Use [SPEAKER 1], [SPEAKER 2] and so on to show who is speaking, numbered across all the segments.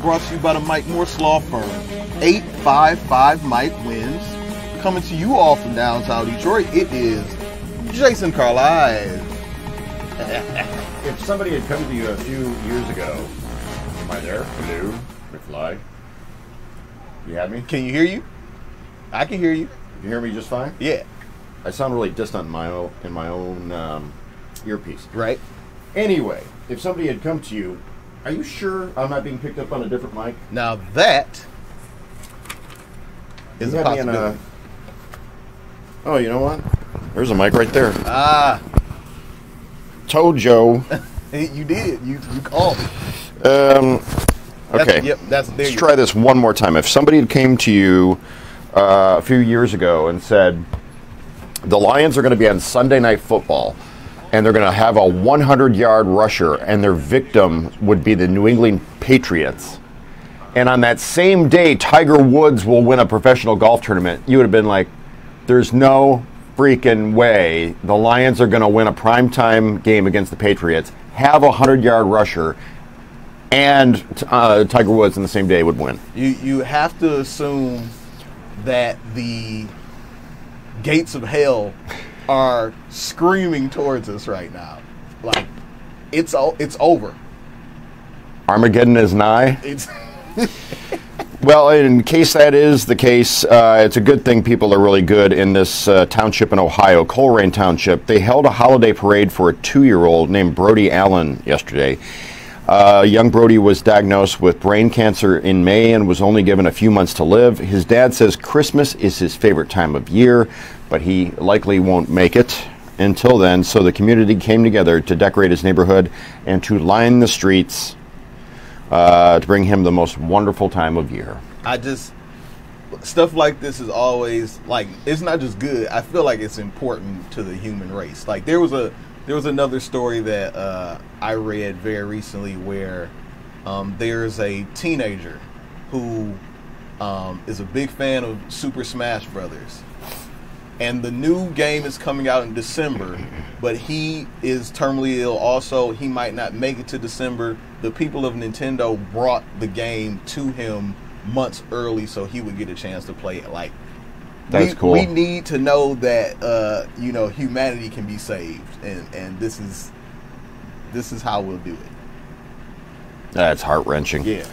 [SPEAKER 1] brought to you by the Mike Morse Law Firm. 855 Mike wins. Coming to you all from downtown Detroit, it is Jason Carlisle.
[SPEAKER 2] If somebody had come to you a few years ago, am I there? Hello, McFly. You have me?
[SPEAKER 1] Can you hear you? I can hear you.
[SPEAKER 2] You hear me just fine?
[SPEAKER 1] Yeah.
[SPEAKER 2] I sound really distant in my own earpiece.
[SPEAKER 1] Right.
[SPEAKER 2] Anyway, if somebody had come to you, are you sure I'm not being picked up on a different mic?
[SPEAKER 1] Now that is a possibility.
[SPEAKER 2] Oh, you know what? There's a mic right there.
[SPEAKER 1] Ah.
[SPEAKER 2] Told Joe.
[SPEAKER 1] You did. You called me.
[SPEAKER 2] Okay.
[SPEAKER 1] Let's
[SPEAKER 2] try this one more time. If somebody had came to you a few years ago and said, the Lions are going to be on Sunday Night Football, and they're going to have a 100-yard rusher, and their victim would be the New England Patriots, and on that same day, Tiger Woods will win a professional golf tournament, you would have been like, there's no freaking way the Lions are going to win a primetime game against the Patriots, have a 100-yard rusher, and Tiger Woods on the same day would win.
[SPEAKER 1] You have to assume that the gates of hell are screaming towards us right now. Like, it's over.
[SPEAKER 2] Armageddon is nigh.
[SPEAKER 1] It's
[SPEAKER 2] Well, in case that is the case, it's a good thing people are really good in this township in Ohio, Coleraine Township. They held a holiday parade for a 2-year-old named Brody Allen yesterday. Young Brody was diagnosed with brain cancer in May and was only given a few months to live. His dad says Christmas is his favorite time of year, but he likely won't make it until then. So the community came together to decorate his neighborhood and to line the streets to bring him the most wonderful time of year.
[SPEAKER 1] Stuff like this is always, like, it's not just good. I feel like it's important to the human race. Like, there was another story that I read very recently where there's a teenager who is a big fan of Super Smash Brothers. And the new game is coming out in December, but he is terminally ill also. He might not make it to December. The people of Nintendo brought the game to him months early so he would get a chance to play it. Like,
[SPEAKER 2] that's cool.
[SPEAKER 1] We need to know that humanity can be saved, and this is how we'll do it.
[SPEAKER 2] That's heart-wrenching.
[SPEAKER 1] Yeah.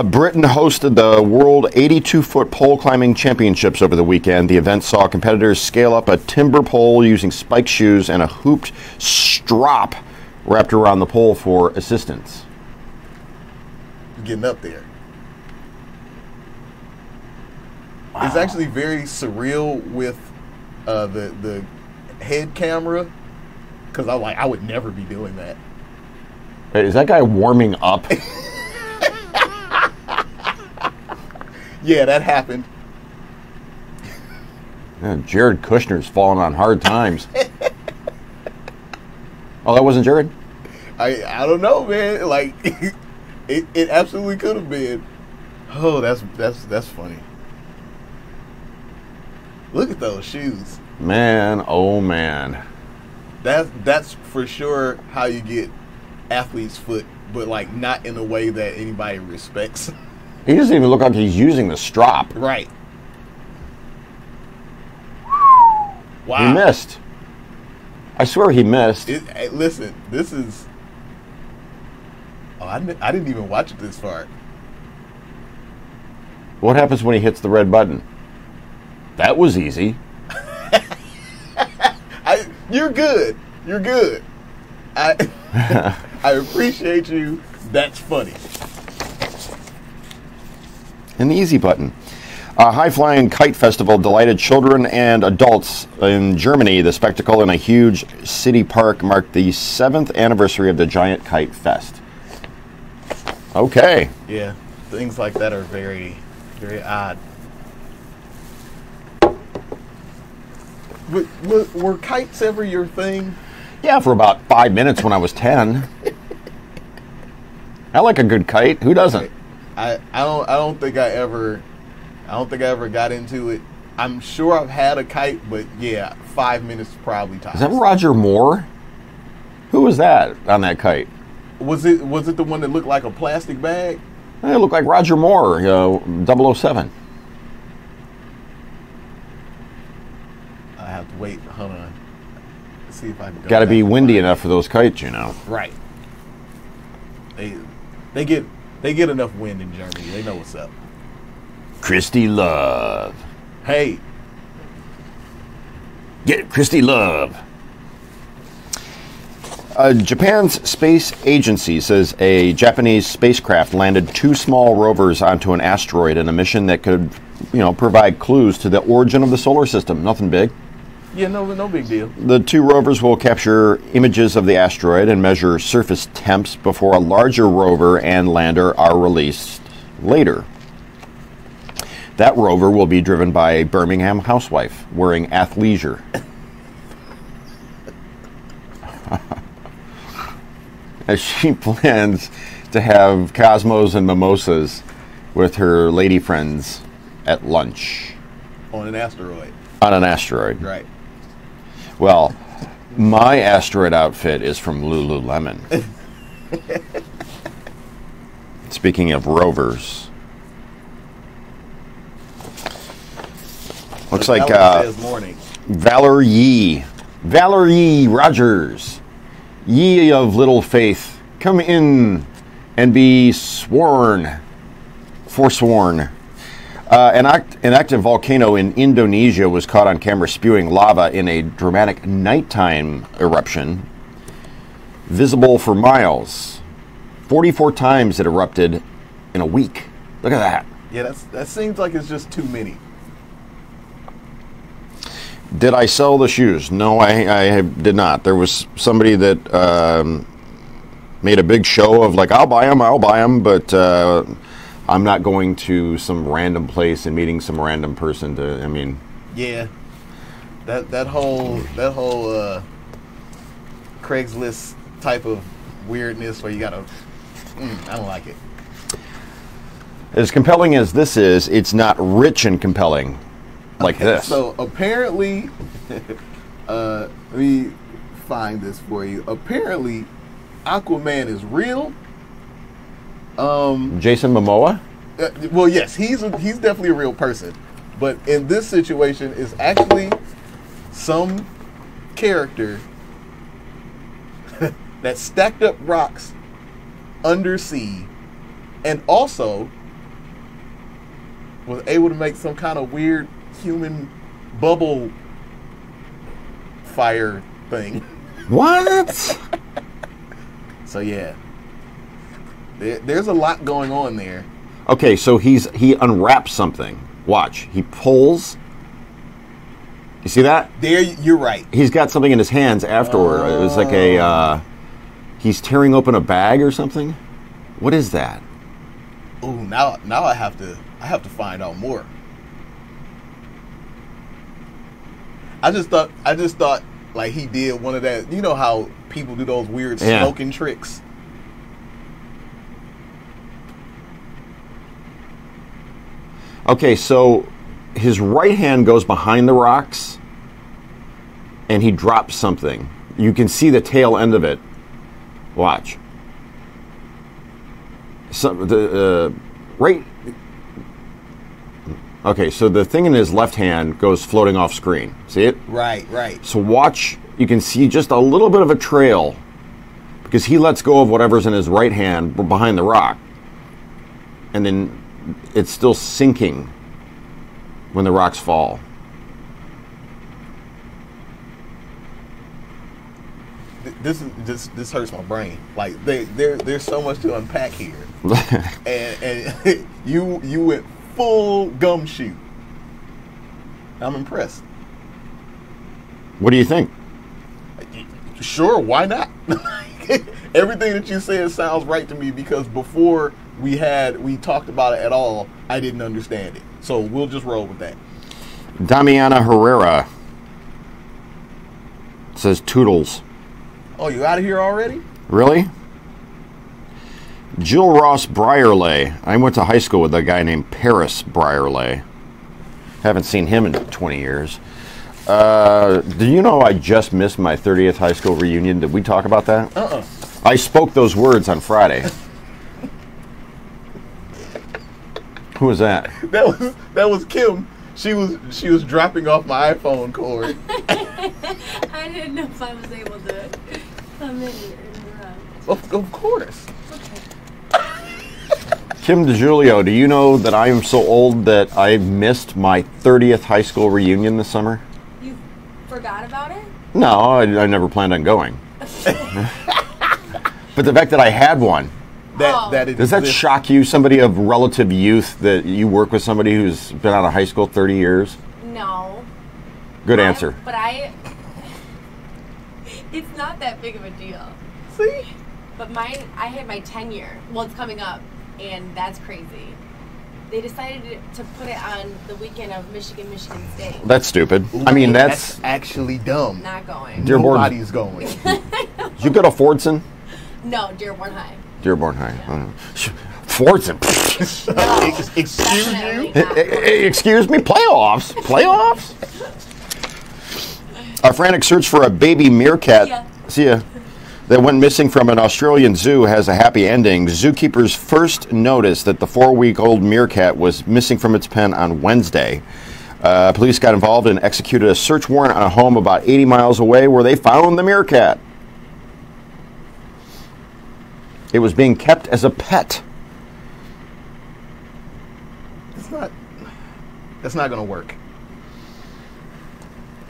[SPEAKER 2] Britain hosted the World 82-foot pole climbing championships over the weekend. The event saw competitors scale up a timber pole using spike shoes and a hooped strap wrapped around the pole for assistance.
[SPEAKER 1] Getting up there.
[SPEAKER 2] Wow.
[SPEAKER 1] It's actually very surreal with the head camera, because I would never be doing that.
[SPEAKER 2] Wait, is that guy warming up?
[SPEAKER 1] Yeah, that happened.
[SPEAKER 2] Yeah, Jared Kushner's falling on hard times. Oh, that wasn't Jared?
[SPEAKER 1] I don't know, man. Like, it absolutely could have been. Oh, that's funny. Look at those shoes.
[SPEAKER 2] Man, oh man.
[SPEAKER 1] That's for sure how you get athlete's foot, but like not in a way that anybody respects.
[SPEAKER 2] He doesn't even look like he's using the strap.
[SPEAKER 1] Right. Wow.
[SPEAKER 2] He missed. I swear he missed.
[SPEAKER 1] Listen, this is... Oh, I didn't even watch it this far.
[SPEAKER 2] What happens when he hits the red button? That was easy.
[SPEAKER 1] You're good. You're good. I appreciate you. That's funny.
[SPEAKER 2] And the easy button. A high-flying kite festival delighted children and adults in Germany. The spectacle in a huge city park marked the 7th anniversary of the Giant Kite Fest. Okay.
[SPEAKER 1] Yeah, things like that are very, very odd. Were kites ever your thing?
[SPEAKER 2] Yeah, for about 5 minutes when I was 10. I like a good kite. Who doesn't?
[SPEAKER 1] I don't think I ever got into it. I'm sure I've had a kite, but yeah, 5 minutes probably tops.
[SPEAKER 2] Is that Roger Moore? Who was that on that kite?
[SPEAKER 1] Was it the one that looked like a plastic bag?
[SPEAKER 2] They look like Roger Moore, 007.
[SPEAKER 1] I have to wait. Hold on. Let's see if I can go.
[SPEAKER 2] Got to be
[SPEAKER 1] back.
[SPEAKER 2] windy enough for those kites, you know.
[SPEAKER 1] Right. They get enough wind in Germany. They know what's up.
[SPEAKER 2] Christy Love.
[SPEAKER 1] Hey.
[SPEAKER 2] Get it, Christy Love. Japan's space agency says a Japanese spacecraft landed 2 small rovers onto an asteroid in a mission that could, provide clues to the origin of the solar system. Nothing big.
[SPEAKER 1] Yeah, no big deal.
[SPEAKER 2] The 2 rovers will capture images of the asteroid and measure surface temps before a larger rover and lander are released later. That rover will be driven by a Birmingham housewife wearing athleisure. As she plans to have cosmos and mimosas with her lady friends at lunch.
[SPEAKER 1] On an asteroid.
[SPEAKER 2] On an asteroid.
[SPEAKER 1] Right.
[SPEAKER 2] Well, my asteroid outfit is from Lululemon. Speaking of rovers. Looks like Valerie Rogers. Ye of little faith, come in and be forsworn. An active volcano in Indonesia was caught on camera spewing lava in a dramatic nighttime eruption, visible for miles. 44 times it erupted in a week. Look at that.
[SPEAKER 1] Yeah, that seems like it's just too many.
[SPEAKER 2] Did I sell the shoes? No, I did not. There was somebody that made a big show of like, I'll buy them, but I'm not going to some random place and meeting some random person to,
[SPEAKER 1] Yeah. That whole Craigslist type of weirdness where you gotta, I don't like it.
[SPEAKER 2] As compelling as this is, it's not rich and compelling. Like this.
[SPEAKER 1] So apparently, let me find this for you. Apparently, Aquaman is real.
[SPEAKER 2] Jason Momoa?
[SPEAKER 1] Well, yes, he's definitely a real person. But in this situation, is actually some character that stacked up rocks undersea, and also was able to make some kind of weird human bubble fire thing.
[SPEAKER 2] What?
[SPEAKER 1] So yeah, there's a lot going on there.
[SPEAKER 2] Okay, so he unwraps something. Watch, he pulls. You see that?
[SPEAKER 1] There, you're right.
[SPEAKER 2] He's got something in his hands afterward. It was like he's tearing open a bag or something. What is that?
[SPEAKER 1] Oh, now I have to find out more. I just thought like he did one of that. You know how people do those weird smoking tricks?
[SPEAKER 2] Okay, so his right hand goes behind the rocks and he drops something. You can see the tail end of it. Watch. Right. Okay, so the thing in his left hand goes floating off screen. See it?
[SPEAKER 1] Right.
[SPEAKER 2] So watch, you can see just a little bit of a trail because he lets go of whatever's in his right hand behind the rock. And then it's still sinking when the rocks fall.
[SPEAKER 1] This hurts my brain. Like there's so much to unpack here, and you went full gumshoe. I'm impressed.
[SPEAKER 2] What do you think?
[SPEAKER 1] Sure, why not? Everything that you said sounds right to me because before we talked about it at all, I didn't understand it. So we'll just roll with that.
[SPEAKER 2] Damiana Herrera says Toodles.
[SPEAKER 1] Oh, you out of here already?
[SPEAKER 2] Really? Jill Ross Brierley. I went to high school with a guy named Paris Brierley. Haven't seen him in 20 years. Do you know I just missed my 30th high school reunion? Did we talk about that?
[SPEAKER 1] Uh-uh.
[SPEAKER 2] I spoke those words on Friday. Who was that?
[SPEAKER 1] That was Kim. She was dropping off my iPhone cord.
[SPEAKER 3] I didn't know if I was able to come in here and interrupt.
[SPEAKER 1] Of course.
[SPEAKER 2] Kim DeJulio, do you know that I am so old that I missed my 30th high school reunion this summer?
[SPEAKER 3] You forgot about it?
[SPEAKER 2] No, I never planned on going. But the fact that I had one. Does that shock you, somebody of relative youth, that you work with somebody who's been out of high school 30 years?
[SPEAKER 3] No.
[SPEAKER 2] Good answer.
[SPEAKER 3] But it's not that big of a deal.
[SPEAKER 1] See?
[SPEAKER 3] But I had my 10-year. Well, it's coming up, and that's crazy. They decided to put it on the weekend of Michigan State.
[SPEAKER 2] That's stupid.
[SPEAKER 1] Ooh,
[SPEAKER 2] I mean, that's
[SPEAKER 1] actually dumb.
[SPEAKER 3] Not going.
[SPEAKER 1] Nobody's going.
[SPEAKER 2] Did you go to Fordson?
[SPEAKER 3] No, Dearborn High.
[SPEAKER 2] Dearborn High. Yeah. Fordson.
[SPEAKER 1] Excuse you?
[SPEAKER 2] Excuse me? Playoffs? A frantic search for a baby meerkat. See ya. That went missing from an Australian zoo has a happy ending. Zookeepers first noticed that the 4-week-old meerkat was missing from its pen on Wednesday. Police got involved and executed a search warrant on a home about 80 miles away where they found the meerkat. It was being kept as a pet.
[SPEAKER 1] That's not going to work.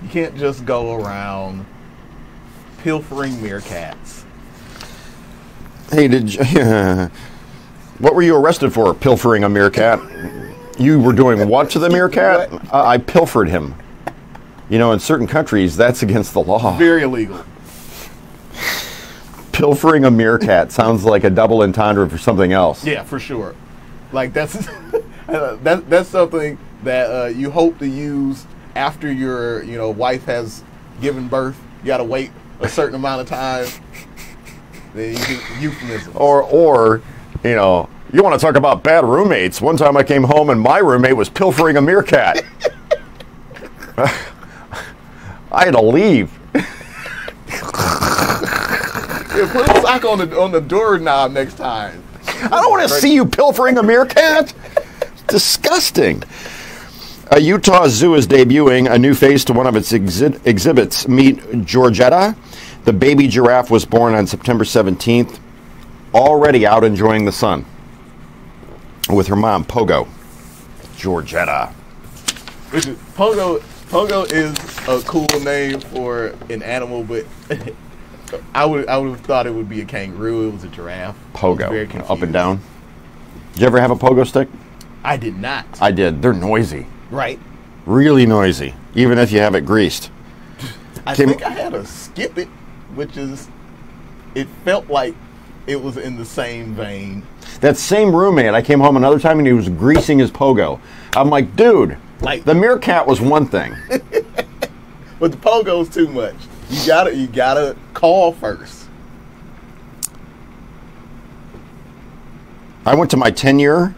[SPEAKER 1] You can't just go around pilfering meerkats.
[SPEAKER 2] Hey, what were you arrested for, pilfering a meerkat? You were doing what to the meerkat? I pilfered him. You know, in certain countries, that's against the law.
[SPEAKER 1] Very illegal.
[SPEAKER 2] Pilfering a meerkat sounds like a double entendre for something else.
[SPEAKER 1] Yeah, for sure. Like that's something that you hope to use after your wife has given birth. You got to wait a certain amount of time. Then you can euphemisms.
[SPEAKER 2] Or you want to talk about bad roommates. One time I came home and my roommate was pilfering a meerkat. I had to leave.
[SPEAKER 1] Yeah, put a sock on the doorknob next time.
[SPEAKER 2] I don't want to see you pilfering a meerkat. Disgusting. A Utah zoo is debuting a new face to one of its exhibits. Meet Georgetta. The baby giraffe was born on September 17th, already out enjoying the sun with her mom, Pogo. Georgetta.
[SPEAKER 1] Pogo is a cool name for an animal, but I would have thought it would be a kangaroo. It was a giraffe.
[SPEAKER 2] Pogo.
[SPEAKER 1] Very confused.
[SPEAKER 2] Up and down. Did you ever have a pogo stick?
[SPEAKER 1] I did not.
[SPEAKER 2] I did. They're noisy.
[SPEAKER 1] Right.
[SPEAKER 2] Really noisy, even if you have it greased.
[SPEAKER 1] I think I had a skip it, it felt like it was in the same vein.
[SPEAKER 2] That same roommate, I came home another time and he was greasing his pogo. I'm like, dude, the meerkat was one thing.
[SPEAKER 1] But the pogo's too much. You gotta call first.
[SPEAKER 2] I went to my 10-year,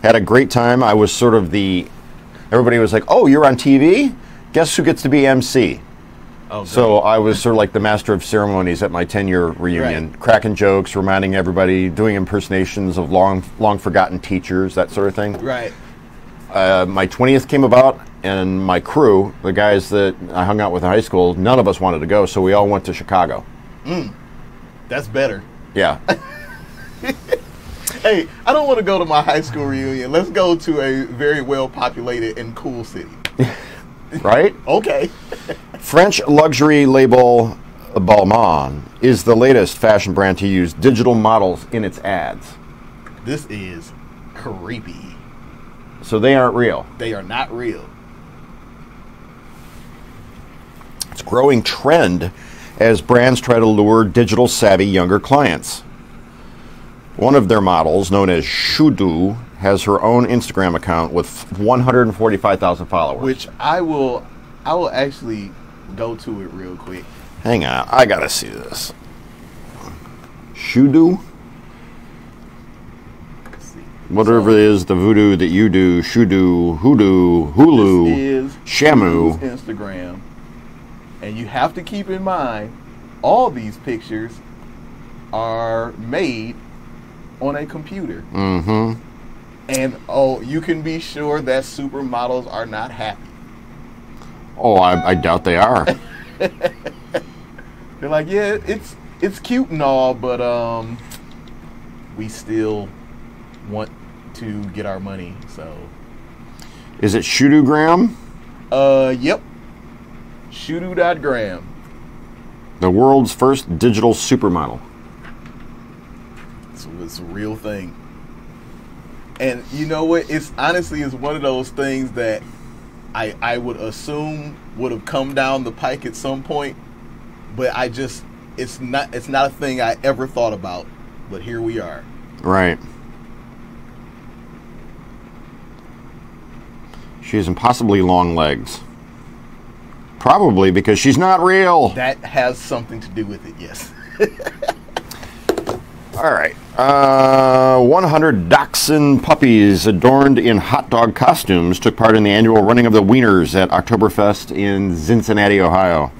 [SPEAKER 2] had a great time. I was sort of everybody was like, oh, you're on TV? Guess who gets to be MC? Oh, so I was sort of like the master of ceremonies at my 10-year reunion, right. Cracking jokes, reminding everybody, doing impersonations of long forgotten teachers, that sort of thing.
[SPEAKER 1] Right.
[SPEAKER 2] My 20th came about, and my crew, the guys that I hung out with in high school, none of us wanted to go, so we all went to Chicago.
[SPEAKER 1] That's better.
[SPEAKER 2] Yeah.
[SPEAKER 1] Hey, I don't want to go to my high school reunion. Let's go to a very well-populated and cool city.
[SPEAKER 2] Right?
[SPEAKER 1] Okay.
[SPEAKER 2] French luxury label Balmain is the latest fashion brand to use digital models in its ads.
[SPEAKER 1] This is creepy.
[SPEAKER 2] So they aren't real.
[SPEAKER 1] They are not real.
[SPEAKER 2] It's a growing trend as brands try to lure digital savvy younger clients. One of their models, known as Shudu, has her own Instagram account with 145,000 followers.
[SPEAKER 1] Which I will actually go to it real quick.
[SPEAKER 2] Hang on, I gotta see this. Shudu? Whatever it is, the voodoo that you do, Shudu, Hoodoo, Hulu,
[SPEAKER 1] this is
[SPEAKER 2] Shamu.
[SPEAKER 1] Instagram. And you have to keep in mind, all these pictures are made on a computer.
[SPEAKER 2] Mm-hmm.
[SPEAKER 1] And oh, you can be sure that supermodels are not happy.
[SPEAKER 2] Oh, I doubt they are.
[SPEAKER 1] They're like, yeah, it's cute and all, but we still want to get our money. So,
[SPEAKER 2] is it Shootugram?
[SPEAKER 1] Yep. Shootu.gram.
[SPEAKER 2] The world's first digital supermodel.
[SPEAKER 1] It's a real thing. And you know what? It's honestly one of those things that I would assume would have come down the pike at some point, but it's not a thing I ever thought about. But here we are.
[SPEAKER 2] Right. She has impossibly long legs. Probably because she's not real.
[SPEAKER 1] That has something to do with it, yes.
[SPEAKER 2] All right. 100 dachshund puppies adorned in hot dog costumes took part in the annual running of the Wieners at Oktoberfest in Cincinnati, Ohio.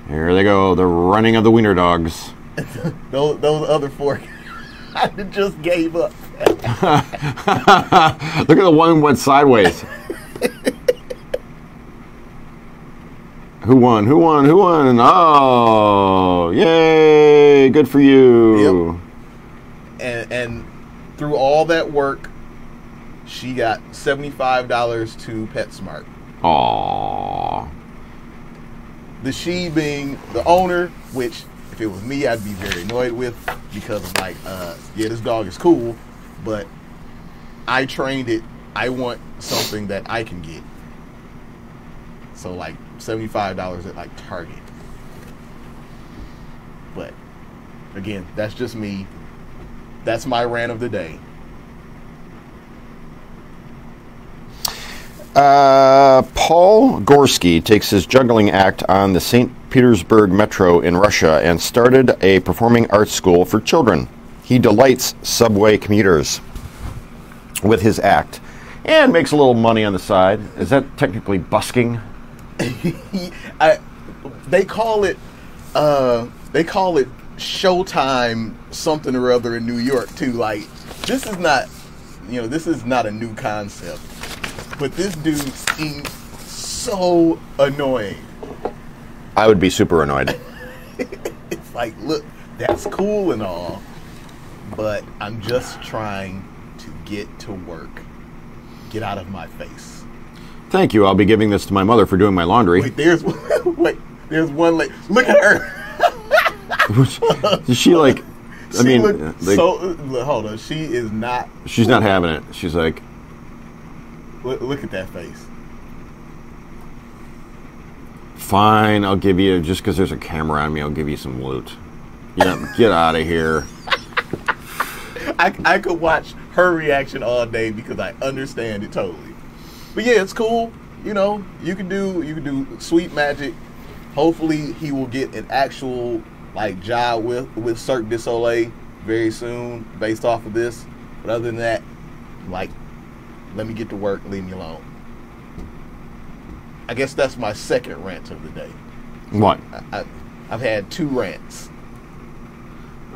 [SPEAKER 2] Here they go, the running of the wiener dogs.
[SPEAKER 1] those other four I just gave up.
[SPEAKER 2] Look at the one who went sideways. Who won? Who won? Who won? Oh, yay! Good for you.
[SPEAKER 1] Yep. And through all that work, she got $75 to PetSmart.
[SPEAKER 2] Aww.
[SPEAKER 1] The she being the owner, which if it was me, I'd be very annoyed with because I'm like, yeah, this dog is cool, but I trained it. I want something that I can get. So like $75 at like Target. But again, that's just me. That's my rant of the day.
[SPEAKER 2] Paul Gorski takes his juggling act on the St. Petersburg Metro in Russia and started a performing arts school for children. He delights subway commuters with his act and makes a little money on the side. Is that technically busking?
[SPEAKER 1] They call it Showtime something or other in New York too. Like, this is not a new concept, but this dude seems so annoying.
[SPEAKER 2] I would be super annoyed.
[SPEAKER 1] It's like, look, that's cool and all, but I'm just trying to get to work. Get out of my face.
[SPEAKER 2] Thank you. I'll be giving this to my mother for doing my laundry.
[SPEAKER 1] There's one lady. Look at her.
[SPEAKER 2] Is she like? I mean, like,
[SPEAKER 1] hold on. She is not.
[SPEAKER 2] She's not having it. She's like,
[SPEAKER 1] look at that face.
[SPEAKER 2] Fine, I'll give you, just because there's a camera on me, I'll give you some loot. Get out of here.
[SPEAKER 1] I could watch her reaction all day because I understand it totally. But yeah, it's cool. You know, you can do sweet magic. Hopefully, he will get an actual like job with Cirque du Soleil very soon, based off of this. But other than that, like, let me get to work. Leave me alone. I guess that's my second rant of the day.
[SPEAKER 2] What?
[SPEAKER 1] I've had 2 rants.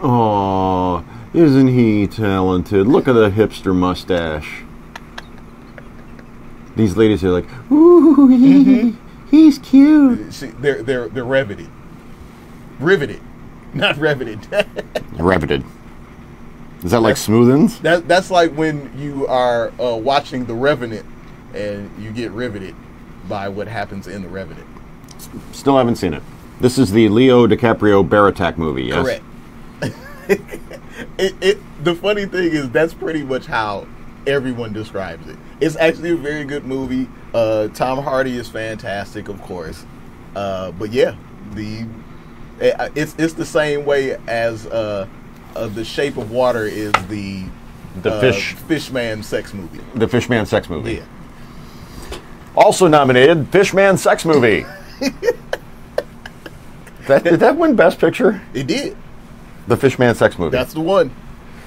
[SPEAKER 2] Oh, isn't he talented? Look at the hipster mustache. These ladies are like, ooh, he's cute.
[SPEAKER 1] They're riveted. Riveted. Not riveted.
[SPEAKER 2] Riveted. Is that like Smoothins?
[SPEAKER 1] That's like when you are watching The Revenant and you get riveted by what happens in The Revenant.
[SPEAKER 2] Still haven't seen it. This is the Leo DiCaprio bear attack movie, yes?
[SPEAKER 1] Correct. The funny thing is that's pretty much how everyone describes it. It's actually a very good movie. Tom Hardy is fantastic, of course. But yeah, it's the same way as The Shape of Water is the Fishman sex movie.
[SPEAKER 2] The Fishman sex movie.
[SPEAKER 1] Yeah.
[SPEAKER 2] Also nominated, Fishman sex movie. Did that win Best Picture?
[SPEAKER 1] It did.
[SPEAKER 2] The Fishman sex movie.
[SPEAKER 1] That's the one.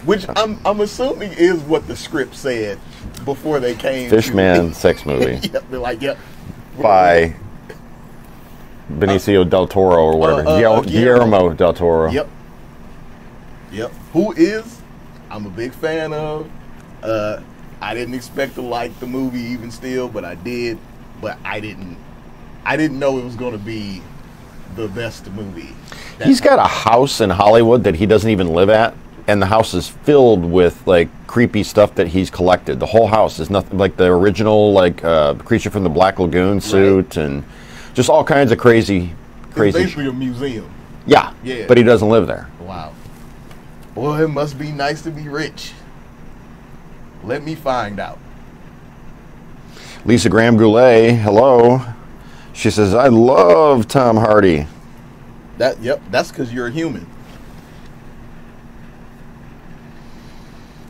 [SPEAKER 1] Which I'm assuming is what the script said before they came.
[SPEAKER 2] Fishman sex movie.
[SPEAKER 1] Yep, they're like, yep.
[SPEAKER 2] By Benicio del Toro or whatever. Guillermo del Toro.
[SPEAKER 1] Yep. Who is, I'm a big fan of. I didn't expect to like the movie even still, but I did. But I didn't know it was going to be the best movie.
[SPEAKER 2] He's got a house in Hollywood that he doesn't even live at, and the house is filled with like creepy stuff that he's collected. The whole house is nothing like the original like Creature from the Black Lagoon suit, and just all kinds of crazy.
[SPEAKER 1] It's basically a museum.
[SPEAKER 2] Yeah, but he doesn't live there.
[SPEAKER 1] Wow. Well, it must be nice to be rich. Let me find out.
[SPEAKER 2] Lisa Graham Goulet, hello. She says, I love Tom Hardy.
[SPEAKER 1] That's because you're a human.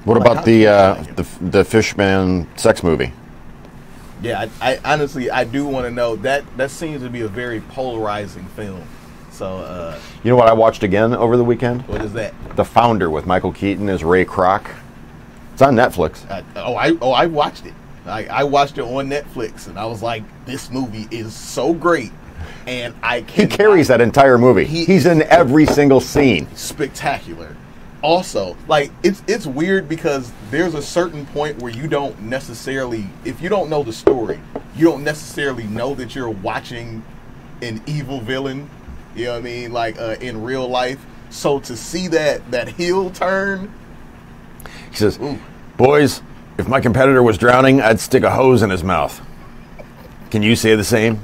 [SPEAKER 2] What about the Fishman sex movie?
[SPEAKER 1] Yeah, I honestly, I do want to know. That seems to be a very polarizing film. So,
[SPEAKER 2] you know what I watched again over the weekend?
[SPEAKER 1] What is that?
[SPEAKER 2] The Founder with Michael Keaton as Ray Kroc. It's on Netflix.
[SPEAKER 1] I watched it. I watched it on Netflix, and I was like, this movie is so great. And
[SPEAKER 2] he carries that entire movie. He's in every single scene.
[SPEAKER 1] Spectacular. Also, like, it's weird because there's a certain point where you don't necessarily, if you don't know the story, you don't necessarily know that you're watching an evil villain. You know what I mean? Like, in real life. So to see that heel turn.
[SPEAKER 2] He says, boys, if my competitor was drowning, I'd stick a hose in his mouth. Can you say the same?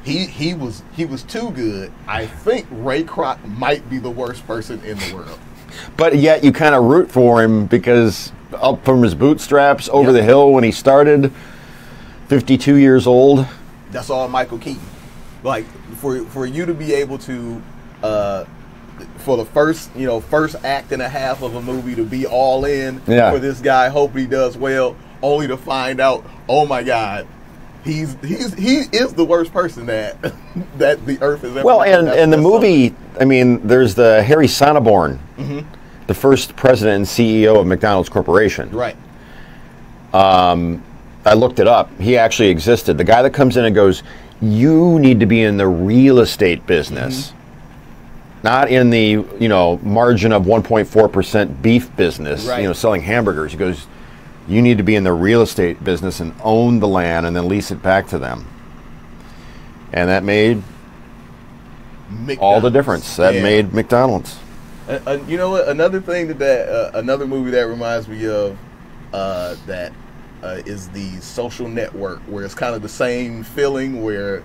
[SPEAKER 1] He was too good. I think Ray Kroc might be the worst person in the world.
[SPEAKER 2] But yet you kind of root for him because up from his bootstraps over the hill when he started, 52 years old.
[SPEAKER 1] That's all Michael Keaton. Like, for you to be able to for the first act and a half of a movie to be all in for this guy, hope he does well, only to find out, oh my God, he is the worst person that the earth has ever. Well,
[SPEAKER 2] and the movie, I mean, there's the Harry Sonneborn, the first president and CEO of McDonald's Corporation.
[SPEAKER 1] Right.
[SPEAKER 2] I looked it up. He actually existed. The guy that comes in and goes, you need to be in the real estate business, not in the margin of 1.4% beef business, selling hamburgers. He goes, you need to be in the real estate business and own the land and then lease it back to them. And that made all the difference. That made McDonald's.
[SPEAKER 1] You know what? Another thing another movie that reminds me of that is The Social Network, where it's kind of the same feeling where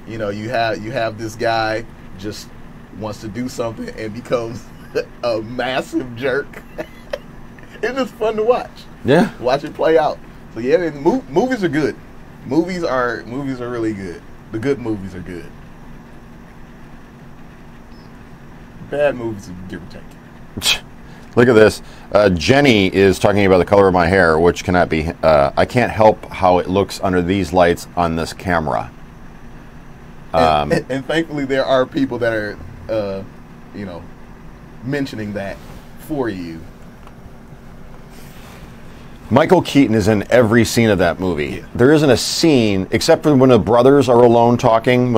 [SPEAKER 1] you have this guy just wants to do something and becomes a massive jerk. It's just fun to watch.
[SPEAKER 2] Yeah,
[SPEAKER 1] watch it play out. So movies are good. Movies are really good. The good movies are good. Bad movies, give or take.
[SPEAKER 2] Look at this. Jenny is talking about the color of my hair, which cannot be. I can't help how it looks under these lights on this camera.
[SPEAKER 1] And thankfully, there are people that are, mentioning that for you.
[SPEAKER 2] Michael Keaton is in every scene of that movie. Yeah. There isn't a scene, except for when the brothers are alone talking,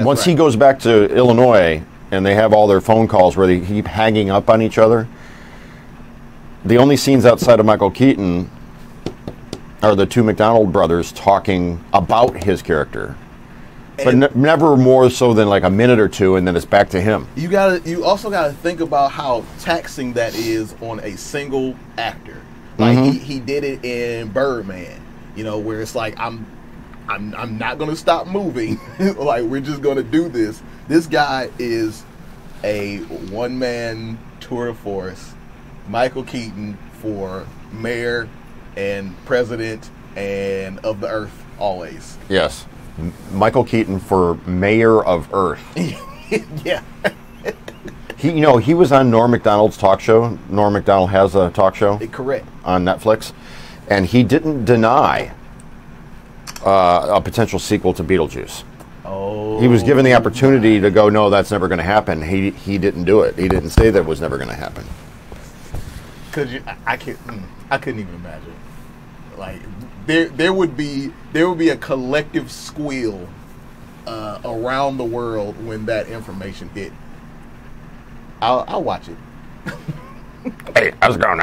[SPEAKER 2] once he goes back to Illinois and they have all their phone calls where they keep hanging up on each other. The only scenes outside of Michael Keaton are the two McDonald brothers talking about his character. But never more so than like a minute or two, and then it's back to him.
[SPEAKER 1] You also gotta think about how taxing that is on a single actor. Like he did it in Birdman, where it's like I'm not gonna stop moving. Like, we're just gonna do this. This guy is a one-man tour de force. Michael Keaton for mayor and president and of the earth always.
[SPEAKER 2] Yes. Michael Keaton for mayor of Earth.
[SPEAKER 1] Yeah.
[SPEAKER 2] He was on Norm Macdonald's talk show. Norm Macdonald has a talk show.
[SPEAKER 1] Correct.
[SPEAKER 2] On Netflix. And he didn't deny a potential sequel to Beetlejuice.
[SPEAKER 1] Oh.
[SPEAKER 2] He was given the opportunity to go, no, that's never going to happen. He didn't do it. He didn't say that was never going to happen.
[SPEAKER 1] Because I couldn't even imagine. Like, there would be a collective squeal around the world when that information hit. I'll watch it.
[SPEAKER 2] Hey, how's it going?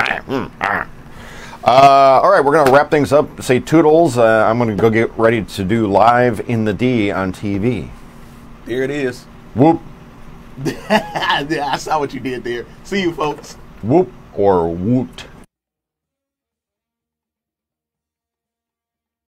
[SPEAKER 2] All right, we're going to wrap things up. Say toodles. I'm going to go get ready to do Live in the D on TV.
[SPEAKER 1] There it is.
[SPEAKER 2] Whoop.
[SPEAKER 1] I saw what you did there. See you, folks.
[SPEAKER 2] Whoop or woot.